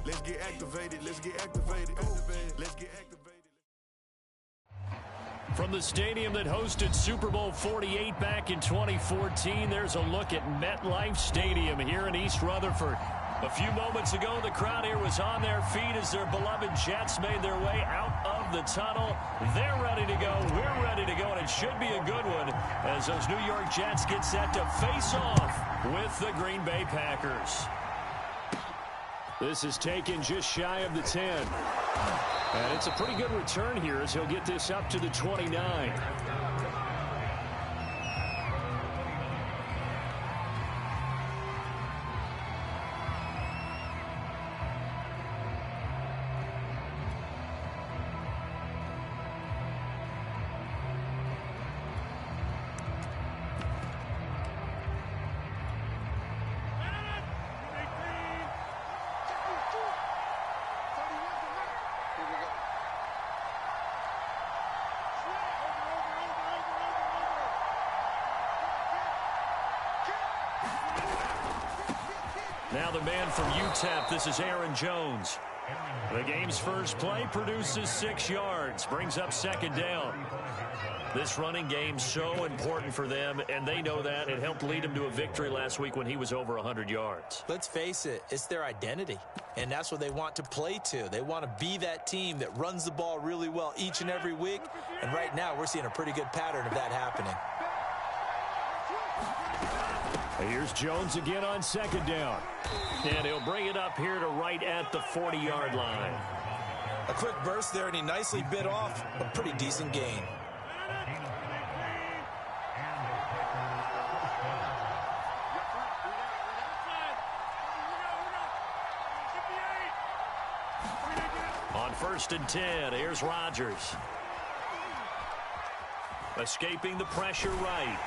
Let's get activated. Let's get activated. Let's get activated. From the stadium that hosted Super Bowl 48 back in 2014, there's a look at MetLife Stadium here in East Rutherford. A few moments ago, the crowd here was on their feet as their beloved Jets made their way out of the tunnel. They're ready to go. We're ready to go, and it should be a good one as those New York Jets get set to face off with the Green Bay Packers. This is taken just shy of the 10. And it's a pretty good return here as he'll get this up to the 29. Now the man from UTEP, this is Aaron Jones. The game's first play produces 6 yards, brings up second down. This running game's so important for them, and they know that. It helped lead them to a victory last week when he was over 100 yards. Let's face it, it's their identity, and that's what they want to play to. They want to be that team that runs the ball really well each and every week, and right now we're seeing a pretty good pattern of that happening. Here's Jones again on second down. And he'll bring it up here to right at the 40-yard line. A quick burst there, and he nicely bit off a pretty decent gain. On 1st and 10, here's Rodgers. Escaping the pressure right.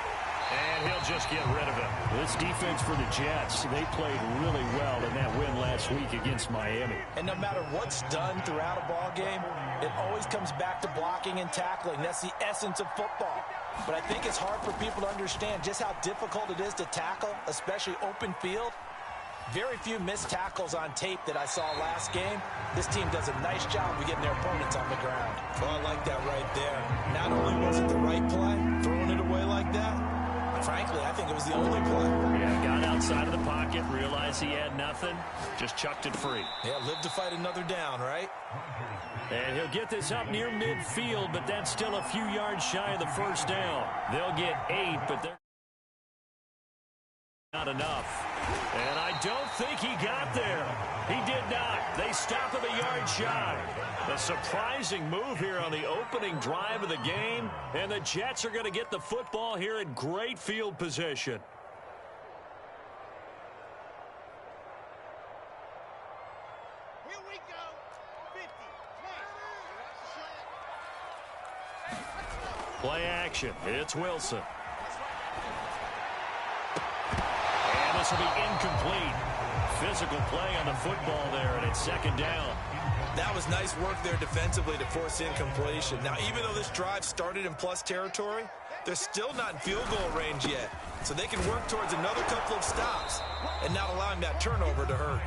And he'll just get rid of it. This defense for the Jets, they played really well in that win last week against Miami. And no matter what's done throughout a ball game, it always comes back to blocking and tackling. That's the essence of football. But I think it's hard for people to understand just how difficult it is to tackle, especially open field. Very few missed tackles on tape that I saw last game. This team does a nice job of getting their opponents on the ground. Well, I like that right there. Not only was it the right play, throwing it away like that, frankly, I think it was the only play. Yeah, got outside of the pocket, realized he had nothing, just chucked it free. Yeah, live to fight another down, right? And he'll get this up near midfield, but that's still a few yards shy of the first down. They'll get 8, but they're not enough. And I don't think he got there. He did not. They stop him a yard shy. A surprising move here on the opening drive of the game. And the Jets are going to get the football here in great field position. Here we go. 50. Play action. It's Wilson. This will be incomplete. Physical play on the football there, and it's second down. That was nice work there defensively to force incompletion. Now, even though this drive started in plus territory, they're still not in field goal range yet. So they can work towards another couple of stops and not allowing that turnover to hurt.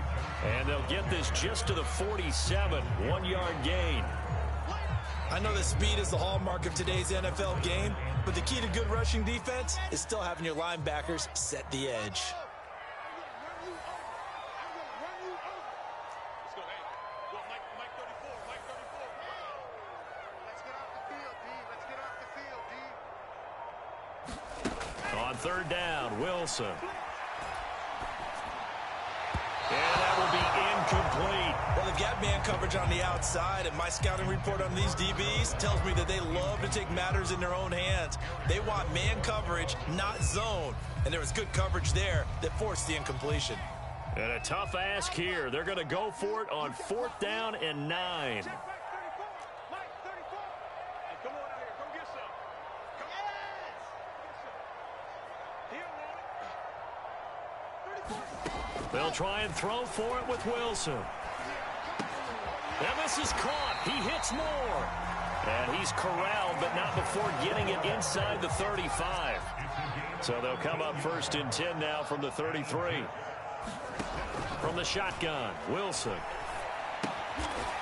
And they'll get this just to the 47, 1-yard gain. I know that speed is the hallmark of today's NFL game, but the key to good rushing defense is still having your linebackers set the edge. On third down, Wilson. And that will be incomplete. Well, they've got man coverage on the outside, and my scouting report on these DBs tells me that they love to take matters in their own hands. They want man coverage, not zone. And there was good coverage there that forced the incompletion. And a tough ask here. They're going to go for it on 4th down and 9. They'll try and throw for it with Wilson. And this is caught. He hits more. And he's corralled, but not before getting it inside the 35. So they'll come up 1st and 10 now from the 33. From the shotgun, Wilson.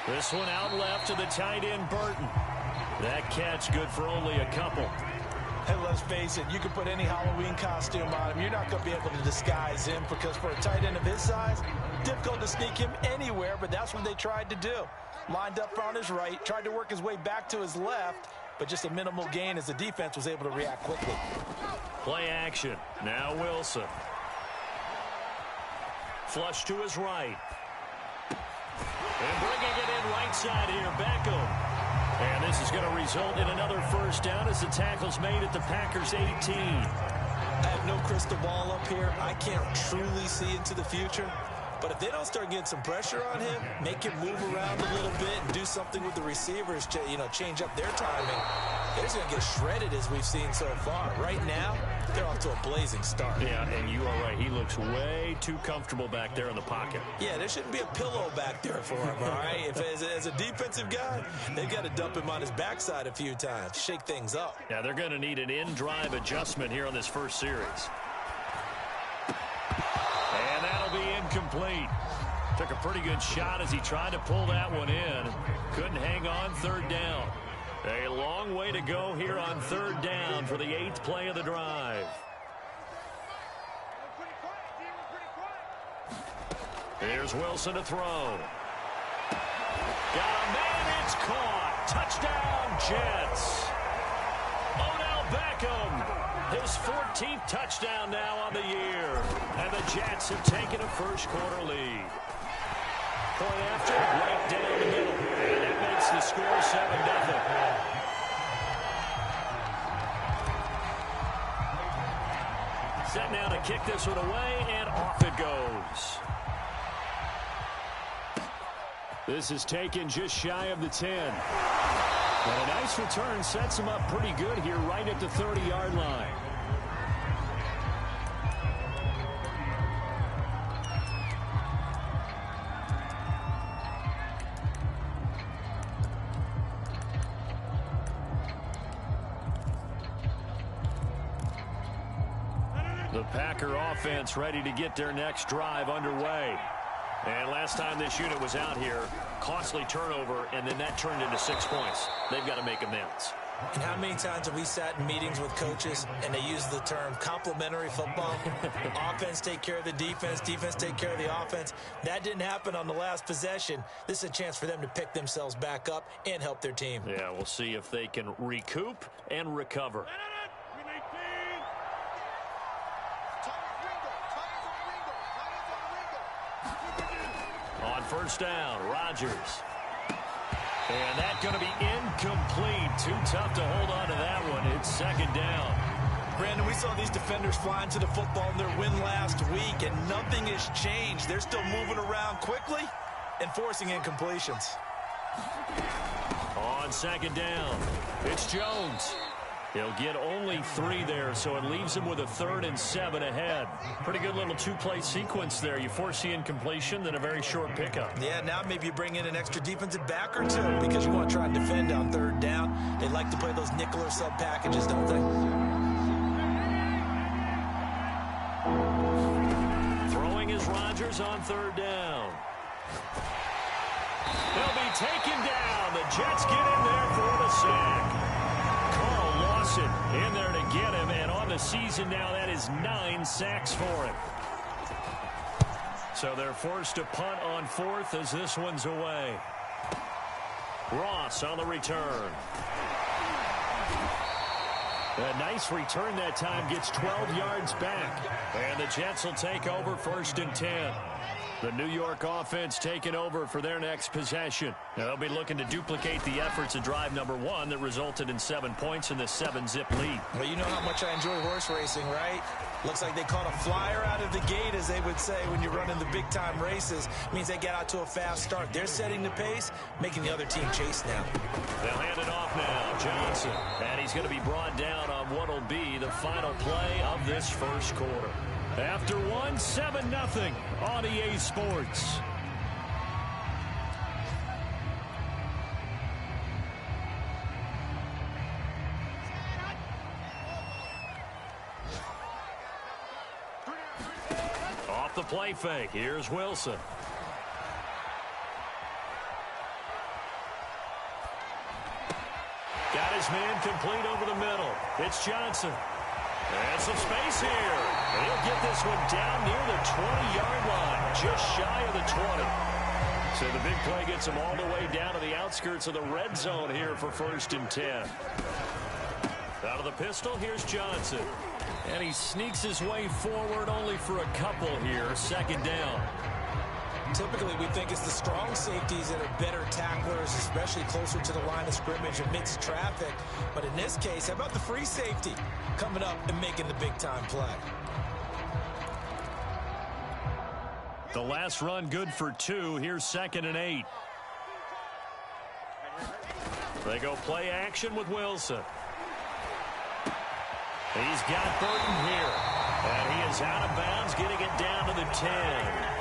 This one out left to the tight end, Burton. That catch good for only a couple. Hey, let's face it, you can put any Halloween costume on him. You're not going to be able to disguise him because for a tight end of his size, difficult to sneak him anywhere, but that's what they tried to do. Lined up on his right, tried to work his way back to his left, but just a minimal gain as the defense was able to react quickly. Play action. Now Wilson. Flush to his right. And bringing it in right side here, Beckham. And this is going to result in another first down as the tackle's made at the Packers' 18. I have no crystal ball up here. I can't truly see into the future. But if they don't start getting some pressure on him, make him move around a little bit and do something with the receivers, change up their timing, they're just going to get shredded as we've seen so far. Right now, they're off to a blazing start. Yeah, and you are right. He looks way too comfortable back there in the pocket. Yeah, there shouldn't be a pillow back there for him, all right? As a defensive guy, they've got to dump him on his backside a few times, shake things up. Yeah, they're going to need an in-drive adjustment here on this first series. And that'll be incomplete. Took a pretty good shot as he tried to pull that one in. Couldn't hang on third down. A long way to go here on third down for the 8th play of the drive. Here's Wilson to throw. Got a man, it's caught. Touchdown, Jets. Odell Beckham, his 14th touchdown now on the year. And the Jets have taken a first-quarter lead. Point after, right down the middle. And that makes the score 7-0. Set now to kick this one away, and off it goes. This is taken just shy of the 10. And a nice return sets him up pretty good here right at the 30-yard line. The Packer offense ready to get their next drive underway. And last time this unit was out here, costly turnover, and then that turned into 6 points. They've got to make amends. And how many times have we sat in meetings with coaches and they use the term complementary football? Offense take care of the defense, defense take care of the offense. That didn't happen on the last possession. This is a chance for them to pick themselves back up and help their team. Yeah, we'll see if they can recoup and recover. On first down, Rodgers. And that's going to be incomplete. Too tough to hold on to that one. It's second down. Brandon, we saw these defenders flying to the football in their win last week, and nothing has changed. They're still moving around quickly and forcing incompletions. On second down, it's Jones. He'll get only 3 there, so it leaves him with a 3rd and 7 ahead. Pretty good little 2-play sequence there. You force the incompletion, then a very short pickup. Yeah, now maybe you bring in an extra defensive back or two because you want to try and defend on third down. They like to play those nickel or sub packages, don't they? Throwing is Rodgers on third down. They'll be taken down. The Jets get in there for the sack. In there to get him, and on the season now, that is 9 sacks for him. So they're forced to punt on 4th as this one's away. Ross on the return. A nice return that time, gets 12 yards back. And the Jets will take over 1st and 10. The New York offense taking over for their next possession. Now they'll be looking to duplicate the efforts of drive number 1 that resulted in 7 points in the 7-zip lead. Well, you know how much I enjoy horse racing, right? Looks like they caught a flyer out of the gate, as they would say when you're running the big-time races. Means they get out to a fast start. They're setting the pace, making the other team chase now. They'll hand it off now, Johnson. And he's going to be brought down on what will be the final play of this first quarter. After 7-0 on EA Sports. Off the play fake, here's Wilson. His man complete over the middle. It's Johnson. And some space here. And he'll get this one down near the 20-yard line, just shy of the 20. So the big play gets him all the way down to the outskirts of the red zone here for 1st and 10. Out of the pistol, here's Johnson. And he sneaks his way forward only for a couple here. 2nd down. Typically, we think it's the strong safeties that are better tacklers, especially closer to the line of scrimmage amidst traffic. But in this case, how about the free safety coming up and making the big-time play? The last run good for 2. Here's 2nd and 8. They go play action with Wilson. He's got Burton here. And he is out of bounds, getting it down to the 10.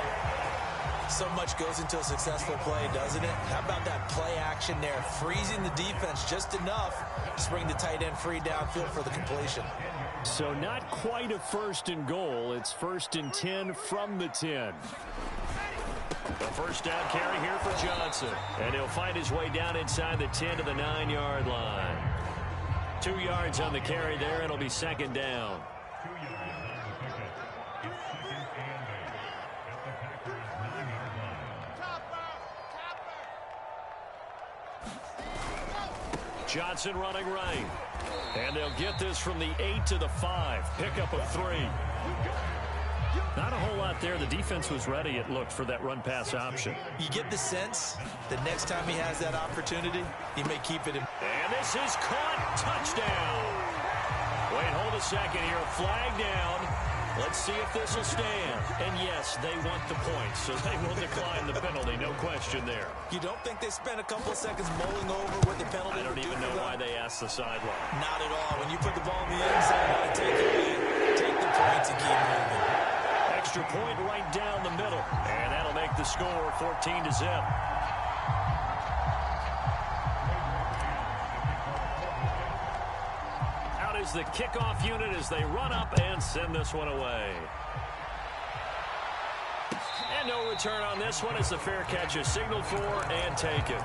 So much goes into a successful play, doesn't it? How about that play action there, freezing the defense just enough to bring the tight end free downfield for the completion. So not quite a 1st and goal. It's 1st and 10 from the 10. The 1st down carry here for Johnson. And he'll find his way down inside the 10 to the 9-yard line. 2 yards on the carry there. It'll be 2nd down. Johnson running right. And they'll get this from the 8 to the 5. Pickup of 3. Not a whole lot there. The defense was ready, it looked, for that run-pass option. You get the sense that next time he has that opportunity, he may keep it in. And this is caught. Touchdown. Wait, hold a second here. Flag down. Let's see if this will stand. And yes, they want the points, so they will decline the penalty. No question there. You don't think they spent a couple of seconds mulling over what the penalty? I don't even know why they asked the sideline. Not at all. When you put the ball in the end zone, take the lead, take the points, and keep moving. Extra point right down the middle. And that'll make the score 14-0. Is the kickoff unit as they run up and send this one away. And no return on this one as the fair catch is signaled for and taken.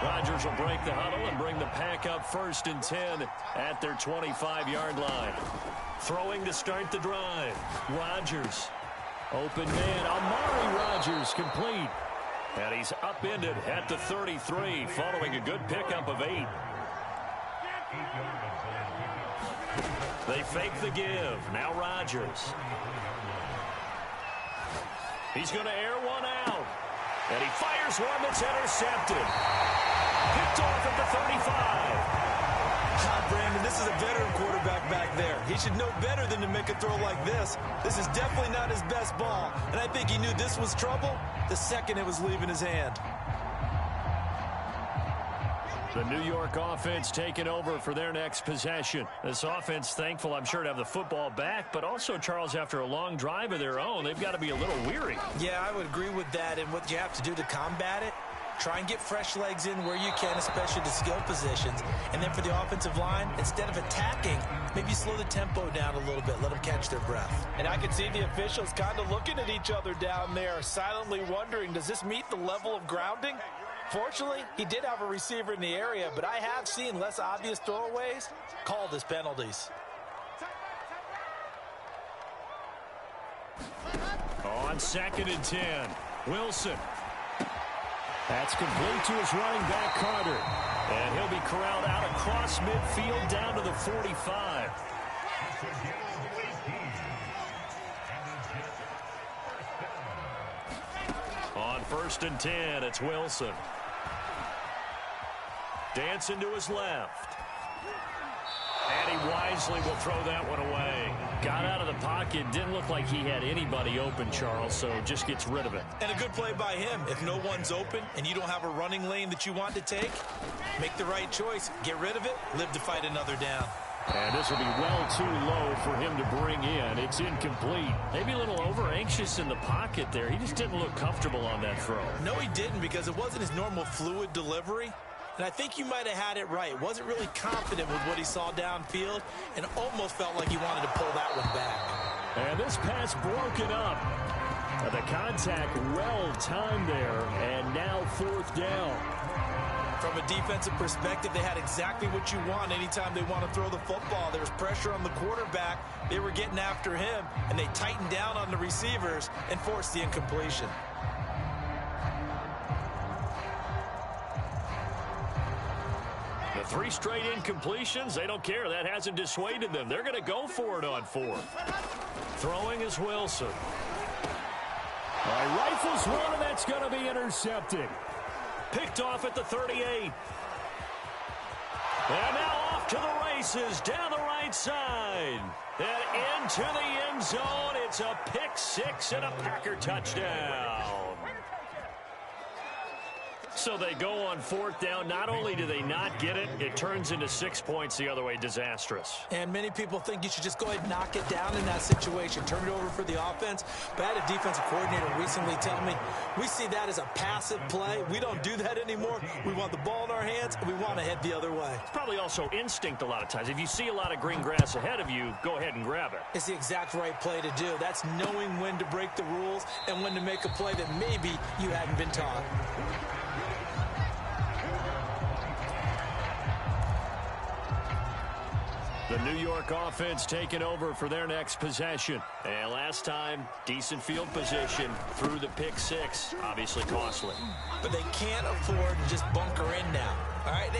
Rodgers will break the huddle and bring the pack up 1st and 10 at their 25-yard line. Throwing to start the drive. Rodgers. Open man. Amari Rodgers complete. And he's upended at the 33 following a good pickup of 8. They fake the give. Now Rodgers. He's going to air one out. And he fires one that's intercepted. Picked off at the 35. Brandon, this is a veteran quarterback back there. He should know better than to make a throw like this. This is definitely not his best ball. And I think he knew this was trouble the second it was leaving his hand. The New York offense taking over for their next possession. This offense thankful, I'm sure, to have the football back, but also, Charles, after a long drive of their own, they've got to be a little weary. Yeah, I would agree with that. And what you have to do to combat it, try and get fresh legs in where you can, especially the skill positions. And then for the offensive line, instead of attacking, maybe slow the tempo down a little bit, let them catch their breath. And I can see the officials kind of looking at each other down there, silently wondering, does this meet the level of grounding? Fortunately, he did have a receiver in the area, but I have seen less obvious throwaways called as penalties. On 2nd and 10, Wilson. That's complete to his running back, Carter. And he'll be corralled out across midfield down to the 45. On 1st and 10, it's Wilson. Dancing to his left. And he wisely will throw that one away. Got out of the pocket. Didn't look like he had anybody open, Charles, so just gets rid of it. And a good play by him. If no one's open and you don't have a running lane that you want to take, make the right choice. Get rid of it. Live to fight another down. And this will be well too low for him to bring in. It's incomplete. Maybe a little over-anxious in the pocket there. He just didn't look comfortable on that throw. No, he didn't, because it wasn't his normal fluid delivery. And I think you might have had it right. Wasn't really confident with what he saw downfield and almost felt like he wanted to pull that one back. And this pass broken up. The contact well timed there, and now 4th down. From a defensive perspective, they had exactly what you want anytime they want to throw the football. There was pressure on the quarterback. They were getting after him, and they tightened down on the receivers and forced the incompletion. The 3 straight incompletions, they don't care. That hasn't dissuaded them. They're going to go for it on 4th. Throwing is Wilson. Rifles one, and that's going to be intercepted. Picked off at the 38. And now off to the races, down the right side. And into the end zone. It's a pick 6 and a Packer touchdown. So they go on 4th down. Not only do they not get it, it turns into 6 points the other way. Disastrous. And many people think you should just go ahead and knock it down in that situation. Turn it over for the offense. But I had a defensive coordinator recently tell me, we see that as a passive play. We don't do that anymore. We want the ball in our hands, and we want to head the other way. It's probably also instinct a lot of times. If you see a lot of green grass ahead of you, go ahead and grab it. It's the exact right play to do. That's knowing when to break the rules and when to make a play that maybe you hadn't been taught. The New York offense taking over for their next possession. And last time, decent field position through the pick 6. Obviously costly. But they can't afford to just bunker in now. All right,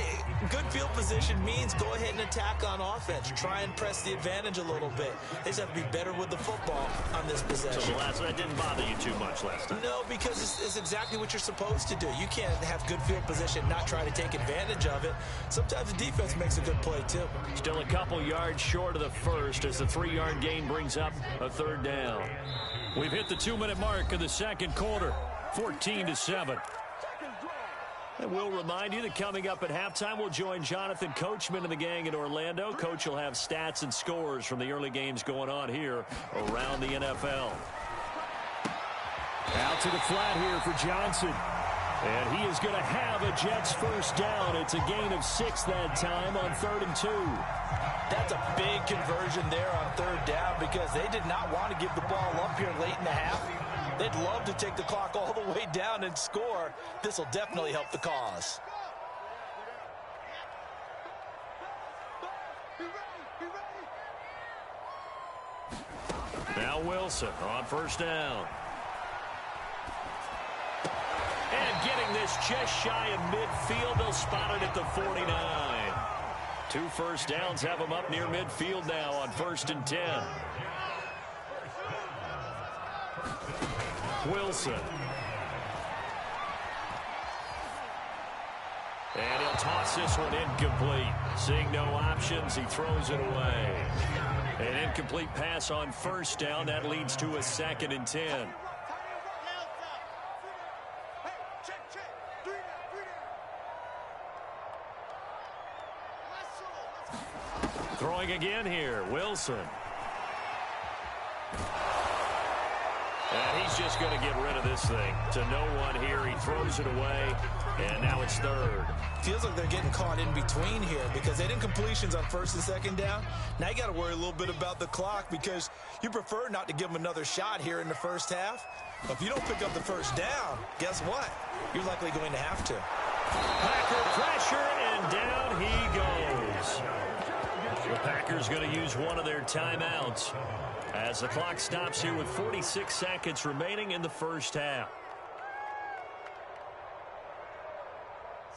good field position means go ahead and attack on offense. Try and press the advantage a little bit. They just have to be better with the football on this possession. So that didn't bother you too much last time? No, because it's exactly what you're supposed to do. You can't have good field position, not try to take advantage of it. Sometimes the defense makes a good play, too. Still a couple yards short of the first as the 3-yard gain brings up a 3rd down. We've hit the 2-minute mark of the second quarter, 14-7. And we'll remind you that coming up at halftime, we'll join Jonathan Coachman and the gang in Orlando. Coach will have stats and scores from the early games going on here around the NFL. Out to the flat here for Johnson. And he is going to have a Jets first down. It's a gain of 6 that time on 3rd and 2. That's a big conversion there on 3rd down because they did not want to give the ball up here late in the half. They'd love to take the clock all the way down and score. This will definitely help the cause. Now Wilson on 1st down. And getting this just shy of midfield. They'll spot it at the 49. 2 first downs have them up near midfield now on 1st and 10. Wilson. And he'll toss this one incomplete. Seeing no options, he throws it away. An incomplete pass on 1st down. That leads to a 2nd and 10. Throwing again here, Wilson. And he's just going to get rid of this thing. To no one here. He throws it away. And now it's 3rd. Feels like they're getting caught in between here because they did incompletions on 1st and 2nd down. Now you got to worry a little bit about the clock because you prefer not to give them another shot here in the first half. But if you don't pick up the 1st down, guess what? You're likely going to have to. Packer pressure, and down he goes. The Packers going to use one of their timeouts as the clock stops here with 46 seconds remaining in the first half.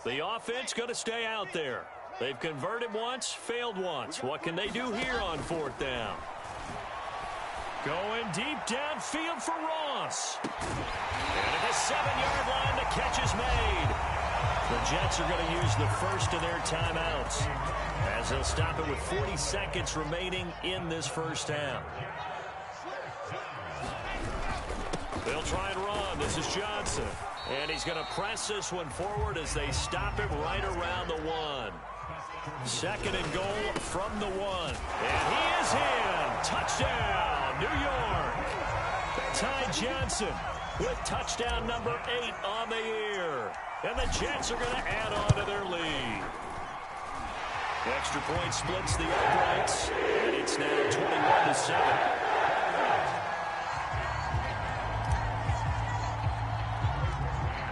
The offense going to stay out there. They've converted once, failed once. What can they do here on 4th down? Going deep downfield for Ross. And at the 7-yard line, the catch is made. The Jets are going to use the first of their timeouts as they'll stop it with 40 seconds remaining in this first half. They'll try and run. This is Johnson. And he's going to press this one forward as they stop him right around the 1. 2nd and goal from the 1. And he is in. Touchdown, New York. Ty Johnson with touchdown number 8 on the year. And the Jets are going to add on to their lead. The extra point splits the uprights, and it's now 21-7.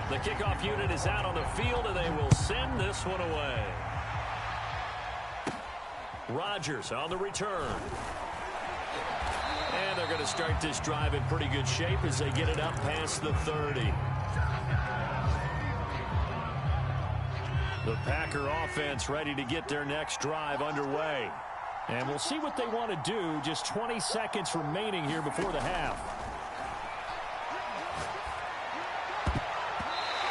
The kickoff unit is out on the field, and they will send this one away. Rodgers on the return. And they're going to start this drive in pretty good shape as they get it up past the 30. The Packer offense ready to get their next drive underway. And we'll see what they want to do. Just 20 seconds remaining here before the half.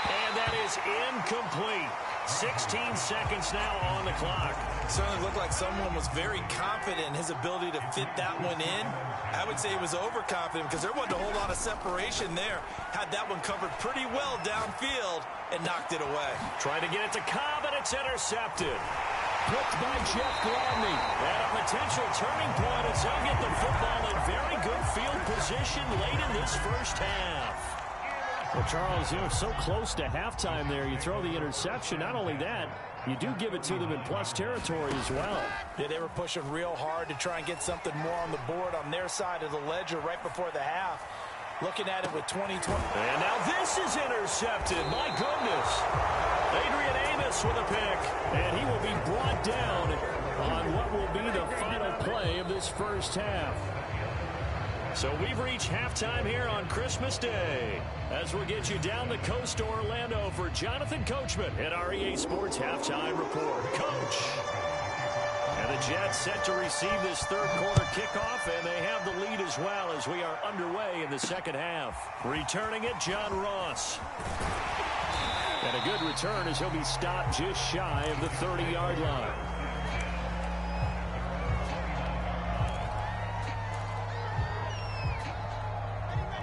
And that is incomplete. 16 seconds now on the clock. Certainly looked like someone was very confident in his ability to fit that one in. I would say he was overconfident because there wasn't a whole lot of separation there. Had that one covered pretty well downfield and knocked it away. Trying to get it to Cobb, and it's intercepted. Picked by Jeff Gladney. At a potential turning point as they'll get the football in very good field position late in this first half. Well, Charles, you're so close to halftime there. You throw the interception. Not only that, you do give it to them in plus territory as well. Yeah, they were pushing real hard to try and get something more on the board on their side of the ledger right before the half. Looking at it with 20-20. And now this is intercepted. My goodness. Adrian Amos with a pick. And he will be brought down on what will be the final play of this first half. So we've reached halftime here on Christmas Day. As we'll get you down the coast to Orlando for Jonathan Coachman at our EA Sports Halftime Report. Coach! And the Jets set to receive this third quarter kickoff, and they have the lead as well as we are underway in the second half. Returning it, John Ross. And a good return as he'll be stopped just shy of the 30-yard line.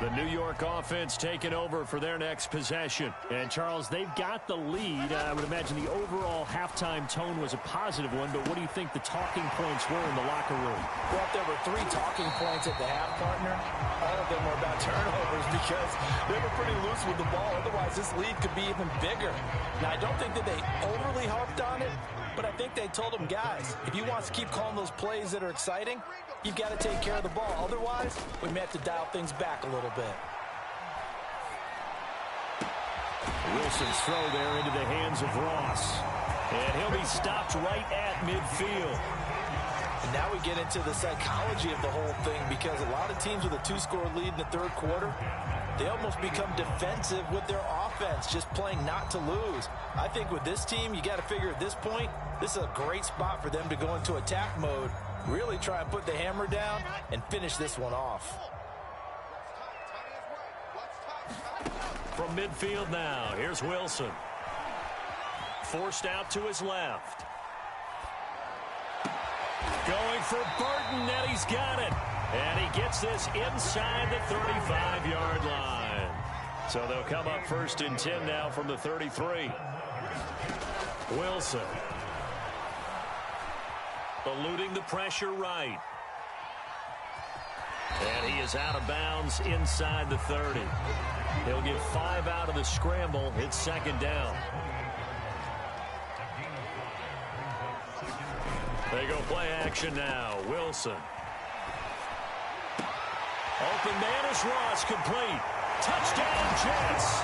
The New York offense taking over for their next possession. And, Charles, they've got the lead. I would imagine the overall halftime tone was a positive one, but what do you think the talking points were in the locker room? Well, if there were 3 talking points at the half, partner, all of them were about turnovers because they were pretty loose with the ball. Otherwise, this lead could be even bigger. Now, I don't think that they overly harped on it, but I think they told them, guys, if you want to keep calling those plays that are exciting, you've got to take care of the ball. Otherwise, we may have to dial things back a little bit. Wilson's throw there into the hands of Ross. And he'll be stopped right at midfield. And now we get into the psychology of the whole thing because a lot of teams with a 2-score lead in the third quarter, they almost become defensive with their offense, just playing not to lose. I think with this team, you got to figure at this point, this is a great spot for them to go into attack mode, really try and put the hammer down and finish this one off. From midfield now, here's Wilson. Forced out to his left. Going for Burton, and he's got it. And he gets this inside the 35-yard line. So they'll come up 1st and 10 now from the 33. Wilson. Eluding the pressure right. And he is out of bounds inside the 30. He'll get 5 out of the scramble. It's 2nd down. They go play action now. Wilson. Open man is Ross, complete. Touchdown, Jets.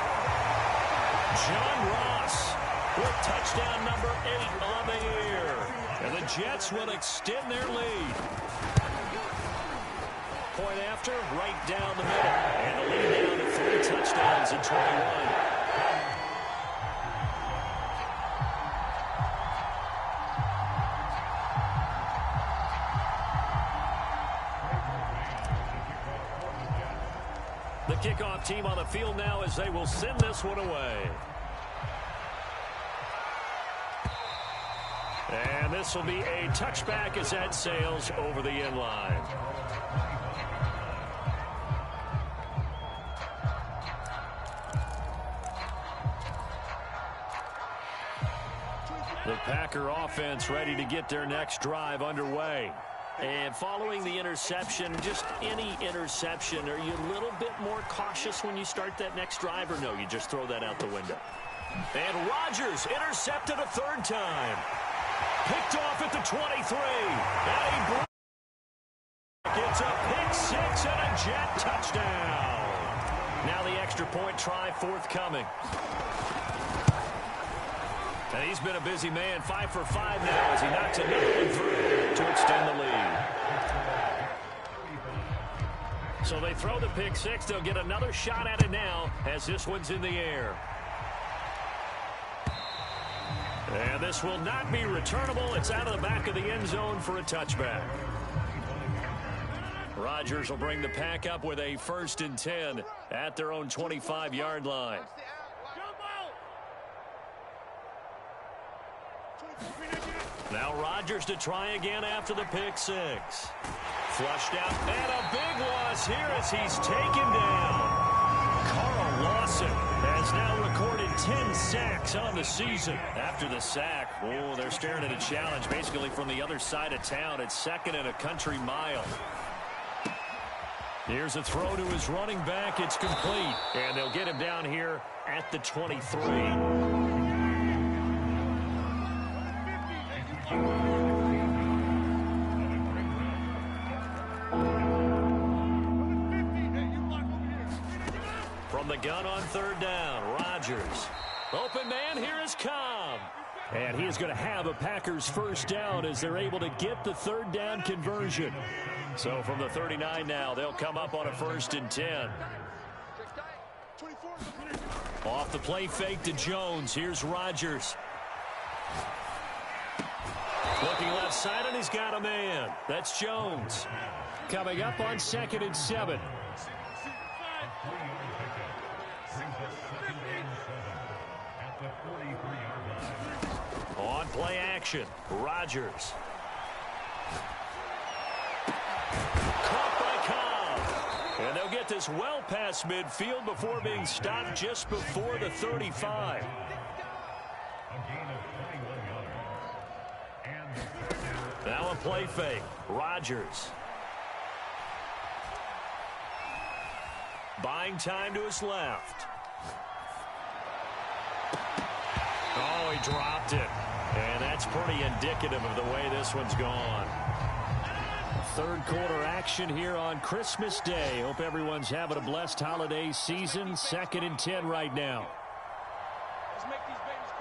John Ross with touchdown number 8 on the year. And the Jets will extend their lead. Point after, right down the middle. And the lead down to 3 touchdowns in 21. The kickoff team on the field now as they will send this one away. And this will be a touchback as that sails over the end line. The Packer offense ready to get their next drive underway. And following the interception, just any interception, are you a little bit more cautious when you start that next drive, or no, you just throw that out the window? And Rodgers intercepted a 3rd time. Picked off at the 23. And he gets a pick 6 and a Jet touchdown. Now the extra point try forthcoming. And he's been a busy man, 5 for 5 now as he knocks another one through to extend the lead. So they throw the pick six. They'll get another shot at it now as this one's in the air. And this will not be returnable. It's out of the back of the end zone for a touchback. Rodgers will bring the pack up with a 1st and 10 at their own 25-yard line. Now Rodgers to try again after the pick six. Flushed out, and a big loss here as he's taken down. Carl Lawson has now recorded 10 sacks on the season. After the sack, oh, they're staring at a challenge basically from the other side of town. It's 2nd and a country mile. Here's a throw to his running back. It's complete, and they'll get him down here at the 23. From the gun on 3rd down, Rodgers. Open man, here is Cobb. And he is going to have a Packers 1st down as they're able to get the 3rd down conversion. So from the 39 now, they'll come up on a 1st and 10. Off the play fake to Jones. Here's Rodgers. Looking left side, and he's got a man. That's Jones. Coming up on 2nd and 7. On play action, Rodgers. Caught by Cobb. And they'll get this well past midfield before being stopped just before the 35. Now a play fake, Rodgers. Buying time to his left. Oh, he dropped it. And that's pretty indicative of the way this one's gone. 3rd quarter action here on Christmas Day. Hope everyone's having a blessed holiday season. 2nd and 10 right now. Let's make these babies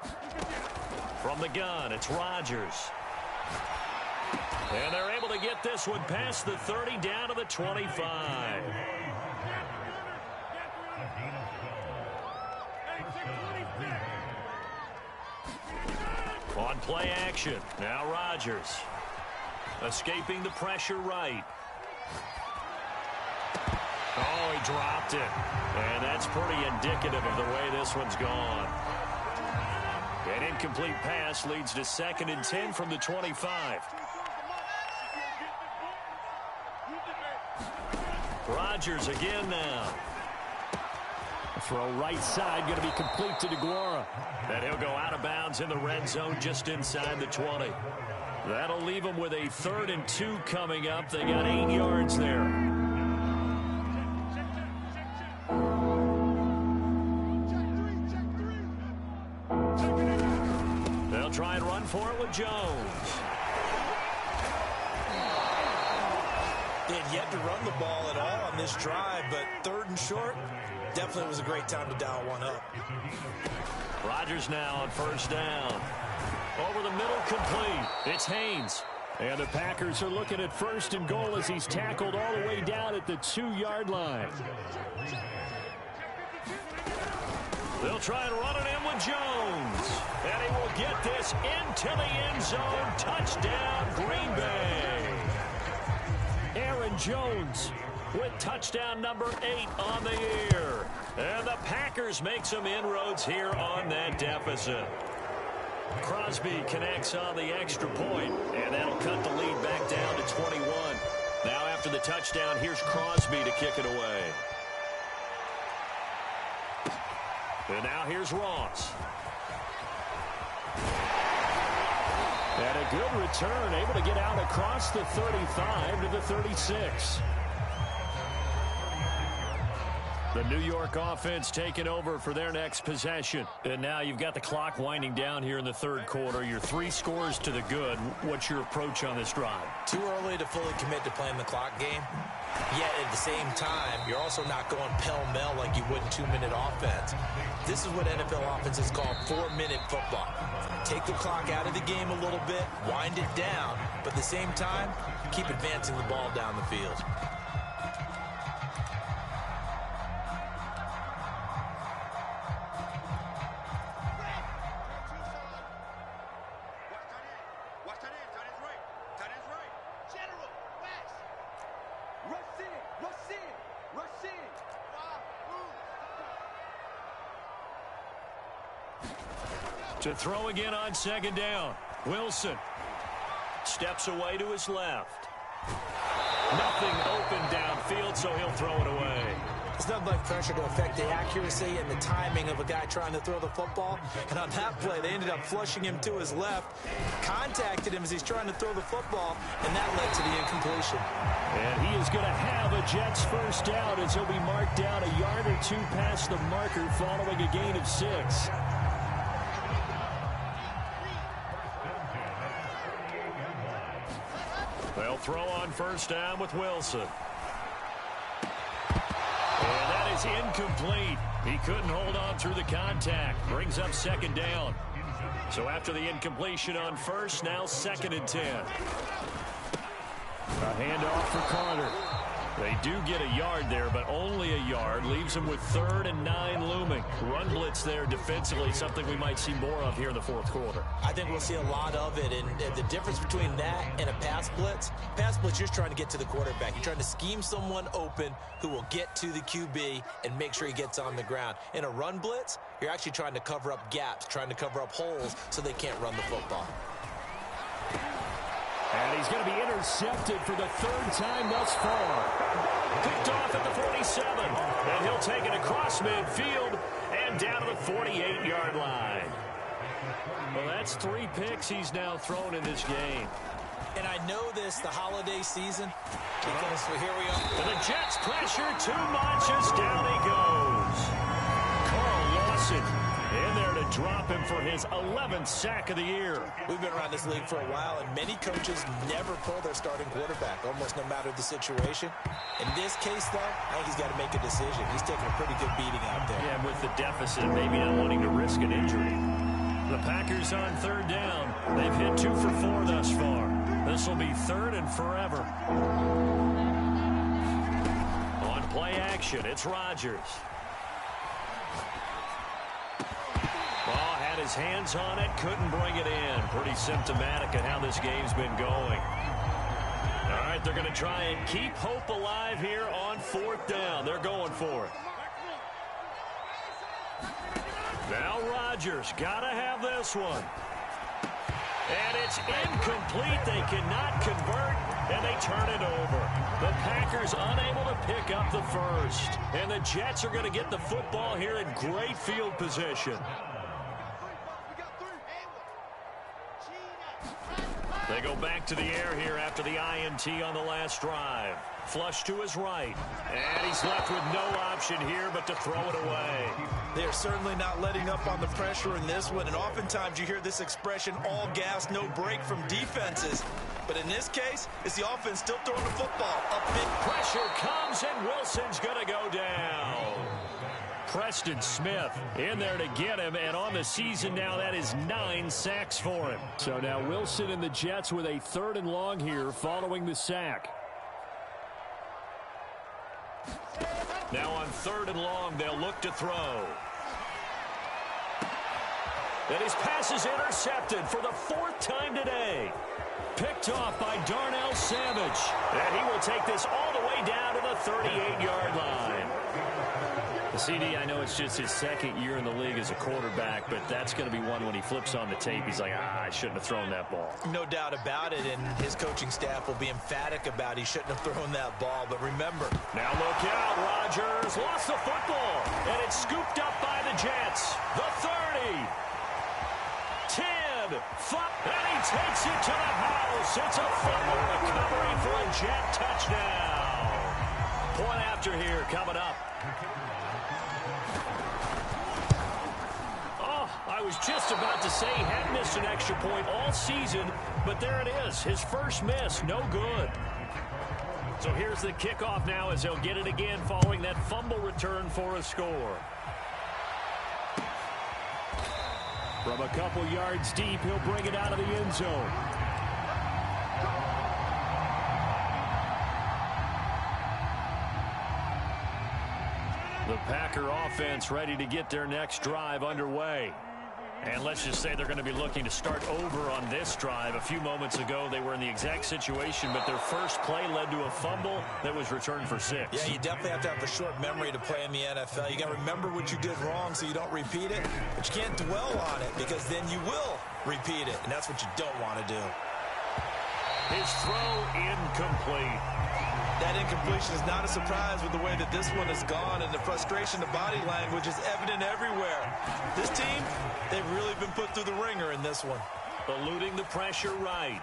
cry. From the gun, it's Rodgers. And they're able to get this one past the 30 down to the 25. On play action, now Rodgers. Escaping the pressure right. Oh, he dropped it. And that's pretty indicative of the way this one's gone. An incomplete pass leads to 2nd and 10 from the 25. Rodgers again now. Throw right side, going to be complete to DeGuara. And he'll go out of bounds in the red zone just inside the 20. That'll leave them with a 3rd and 2 coming up. They got 8 yards there. They'll try and run for it with Jones. They had yet to run the ball at all on this drive, but 3rd and short, definitely was a great time to dial one up. Rodgers now on 1st down. Over the middle, complete. It's Haynes. And the Packers are looking at 1st and goal as he's tackled all the way down at the 2-yard line. They'll try and run it in with Jones. And he will get this into the end zone. Touchdown, Green Bay. Aaron Jones with touchdown number 8 on the year. And the Packers make some inroads here on that deficit. Crosby connects on the extra point, and that'll cut the lead back down to 21. Now after the touchdown, here's Crosby to kick it away. And now here's Ross. And a good return, able to get out across the 35 to the 36. The New York offense taking over for their next possession. And now you've got the clock winding down here in the third quarter. You're 3 scores to the good. What's your approach on this drive? Too early to fully commit to playing the clock game. Yet at the same time, you're also not going pell-mell like you would in 2-minute offense. This is what NFL offenses call 4-minute football. Take the clock out of the game a little bit, wind it down, but at the same time, keep advancing the ball down the field. To throw again on second down. Wilson steps away to his left. Nothing open downfield, so he'll throw it away. It's nothing like pressure to affect the accuracy and the timing of a guy trying to throw the football. And on that play, they ended up flushing him to his left, contacted him as he's trying to throw the football, and that led to the incompletion. And he is going to have a Jets first down as he'll be marked down a yard or two past the marker following a gain of 6. They'll throw on first down with Wilson. And that is incomplete. He couldn't hold on through the contact. Brings up second down. So after the incompletion on first, now 2nd and 10. A handoff for Carter. They do get a yard there, but only a yard. Leaves them with 3rd and 9 looming. Run blitz there defensively, something we might see more of here in the fourth quarter. I think we'll see a lot of it, and the difference between that and a pass blitz, you're just trying to get to the quarterback. You're trying to scheme someone open who will get to the QB and make sure he gets on the ground. In a run blitz, you're actually trying to cover up gaps, trying to cover up holes so they can't run the football. And he's going to be intercepted for the 3rd time thus far. Picked off at the 47. And he'll take it across midfield and down to the 48-yard line. Well, that's 3 picks he's now thrown in this game. And I know this, the holiday season, because here we are. And the Jets pressure too much as down he goes. Carl Lawson in there to drop him for his 11th sack of the year. We've been around this league for a while, and many coaches never pull their starting quarterback, almost no matter the situation. In this case, though, I think he's got to make a decision. He's taking a pretty good beating out there. Yeah, with the deficit, maybe not wanting to risk an injury. The Packers on 3rd down. They've hit 2 for 4 thus far. This will be 3rd and forever. On play action, it's Rodgers. Ball had his hands on it, couldn't bring it in. Pretty symptomatic of how this game's been going. All right, they're going to try and keep hope alive here on 4th down. They're going for it. Now Rodgers, got to have this one. And it's incomplete. They cannot convert, and they turn it over. The Packers unable to pick up the first. And the Jets are going to get the football here in great field position. They go back to the air here after the INT on the last drive. Flush to his right. And he's left with no option here but to throw it away. They are certainly not letting up on the pressure in this one. And oftentimes you hear this expression, all gas, no break from defenses. But in this case, it's the offense still throwing the football. Up big pressure comes, and Wilson's going to go down. Preston Smith in there to get him, and on the season now, that is 9 sacks for him. So now Wilson and the Jets with a 3rd and long here following the sack. Now on 3rd and long, they'll look to throw. And his pass is intercepted for the 4th time today. Picked off by Darnell Savage. And he will take this all the way down to the 38-yard line. The CD, I know it's just his 2nd year in the league as a quarterback, but that's going to be one when he flips on the tape. He's like, I shouldn't have thrown that ball. No doubt about it, and his coaching staff will be emphatic about he shouldn't have thrown that ball. But remember. Now look out, Rodgers lost the football, and it's scooped up by the Jets. The 30. 10, 5, and he takes it to the house. It's a fumble recovery for a Jet touchdown. Point after here coming up. I was just about to say he had missed an extra point all season, but there it is. His first miss, no good. So here's the kickoff now as he'll get it again following that fumble return for a score. From a couple yards deep, he'll bring it out of the end zone. The Packer offense ready to get their next drive underway. And let's just say they're going to be looking to start over on this drive. A few moments ago, they were in the exact situation, but their first play led to a fumble that was returned for 6. Yeah, you definitely have to have a short memory to play in the NFL. You got to remember what you did wrong so you don't repeat it, but you can't dwell on it because then you will repeat it, and that's what you don't want to do. His throw incomplete. That incompletion is not a surprise with the way that this one has gone, and the frustration, the body language is evident everywhere. This team, they've really been put through the ringer in this one. Eluding the pressure right.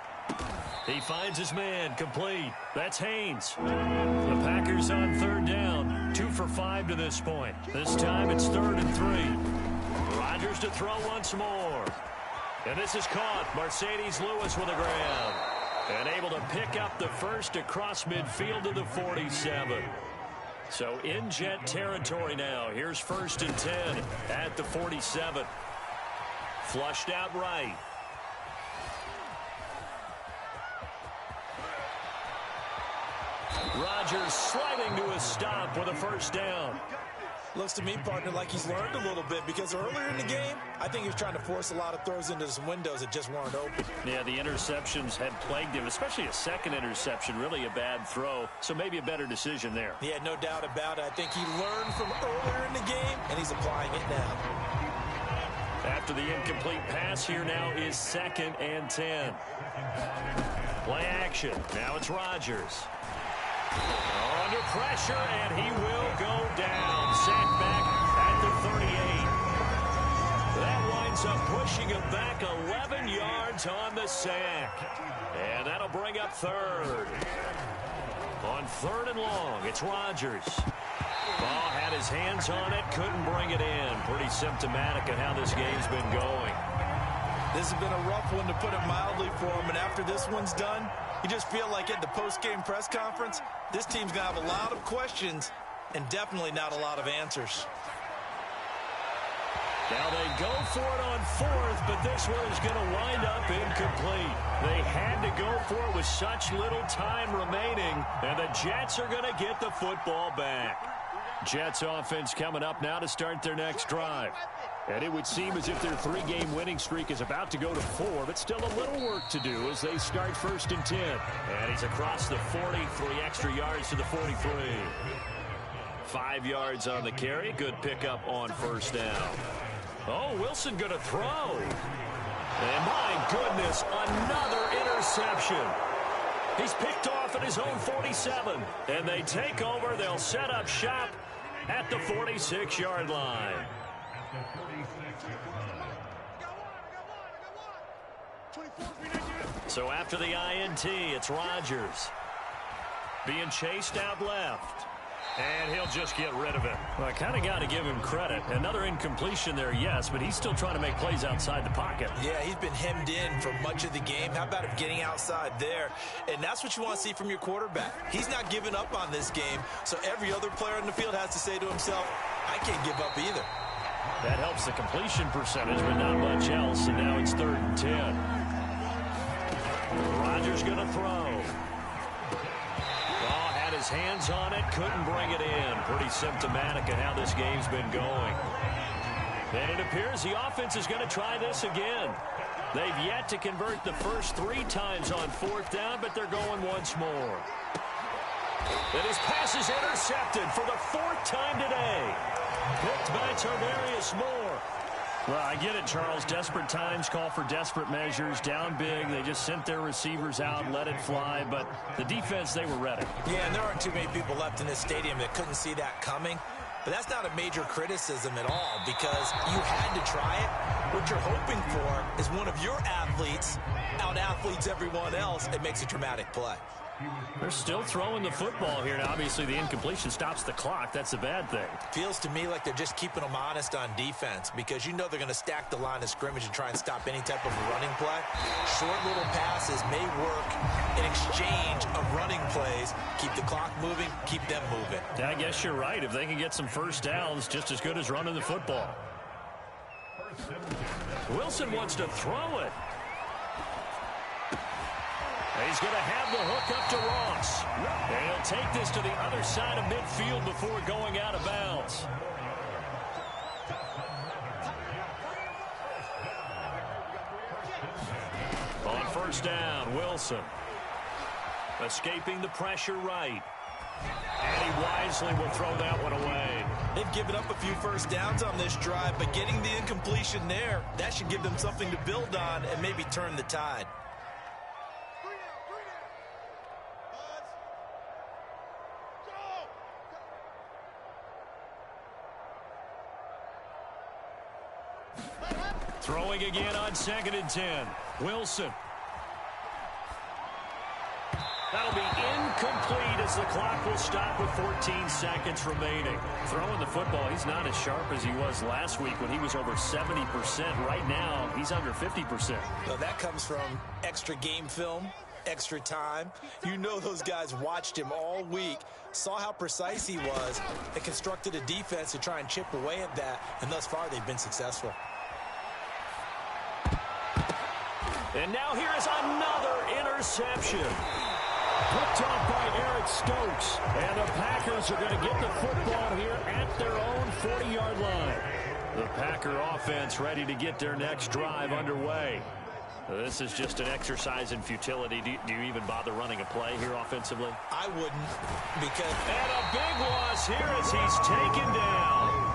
He finds his man, complete. That's Haynes. The Packers on third down, 2 for 5 to this point. This time it's 3rd and 3. Rodgers to throw once more. And this is caught. Mercedes Lewis with a grab. And able to pick up the first across midfield to the 47. So in Jet territory now. Here's 1st and 10 at the 47. Flushed out right. Rodgers sliding to a stop with a first down. Looks to me, partner, like he's learned a little bit because earlier in the game, I think he was trying to force a lot of throws into some windows that just weren't open. Yeah, the interceptions had plagued him, especially a second interception, really a bad throw, so maybe a better decision there. Yeah, no doubt about it. I think he learned from earlier in the game, and he's applying it now. After the incomplete pass, here now is 2nd and 10. Play action. Now it's Rodgers. Under pressure, and he will go down. Sacked back at the 38. That winds up pushing him back 11 yards on the sack. And that'll bring up 3rd. On 3rd and long, it's Rodgers. Ball had his hands on it, couldn't bring it in. Pretty symptomatic of how this game's been going. This has been a rough one, to put it mildly, for him. And after this one's done, you just feel like at the post-game press conference, this team's going to have a lot of questions and definitely not a lot of answers. Now they go for it on 4th, but this one is going to wind up incomplete. They had to go for it with such little time remaining, and the Jets are going to get the football back. Jets offense coming up now to start their next drive. And it would seem as if their 3-game winning streak is about to go to 4, but still a little work to do as they start 1st and 10. And he's across the 40, 3 extra yards to the 43. 5 yards on the carry. Good pickup on 1st down. Oh, Wilson going to throw. And my goodness, another interception. He's picked off at his own 47. And they take over. They'll set up shop at the 46-yard line. So after the INT, it's Rodgers. Being chased out left. And he'll just get rid of it. Well, I kind of got to give him credit. Another incompletion there, yes, but he's still trying to make plays outside the pocket. Yeah, he's been hemmed in for much of the game. How about him getting outside there? And that's what you want to see from your quarterback. He's not giving up on this game, so every other player in the field has to say to himself, I can't give up either. That helps the completion percentage, but not much else, and now it's 3rd and 10. Rodgers going to throw. Ball had his hands on it, couldn't bring it in. Pretty symptomatic of how this game's been going. And it appears the offense is going to try this again. They've yet to convert the first 3 times on 4th down, but they're going once more. And his pass is intercepted for the 4th time today. Picked by Tarvarius Moore. Well, I get it, Charles. Desperate times call for desperate measures. Down big, they just sent their receivers out, let it fly. But the defense, they were ready. Yeah, and there aren't too many people left in this stadium that couldn't see that coming. But that's not a major criticism at all because you had to try it. What you're hoping for is one of your athletes out-athletes everyone else and makes a dramatic play. They're still throwing the football here. Now, obviously, the incompletion stops the clock. That's a bad thing. Feels to me like they're just keeping them honest on defense because you know they're going to stack the line of scrimmage and try and stop any type of running play. Short little passes may work in exchange of running plays. Keep the clock moving, keep them moving. Yeah, I guess you're right. If they can get some first downs, just as good as running the football. Wilson wants to throw it. He's going to have the hook up to Ross. And he'll take this to the other side of midfield before going out of bounds. On first down, Wilson. Escaping the pressure right. And he wisely will throw that one away. They've given up a few first downs on this drive, but getting the incompletion there, that should give them something to build on and maybe turn the tide. Throwing again on 2nd and 10. Wilson. That'll be incomplete as the clock will stop with 14 seconds remaining. Throwing the football, he's not as sharp as he was last week when he was over 70%. Right now, he's under 50%. Well, that comes from extra game film, extra time. You know those guys watched him all week, saw how precise he was, and constructed a defense to try and chip away at that, and thus far they've been successful. And now here is another interception. Picked off by Eric Stokes. And the Packers are going to get the football here at their own 40-yard line. The Packer offense ready to get their next drive underway. This is just an exercise in futility. Do you even bother running a play here offensively? I wouldn't, because... And a big loss here as he's taken down.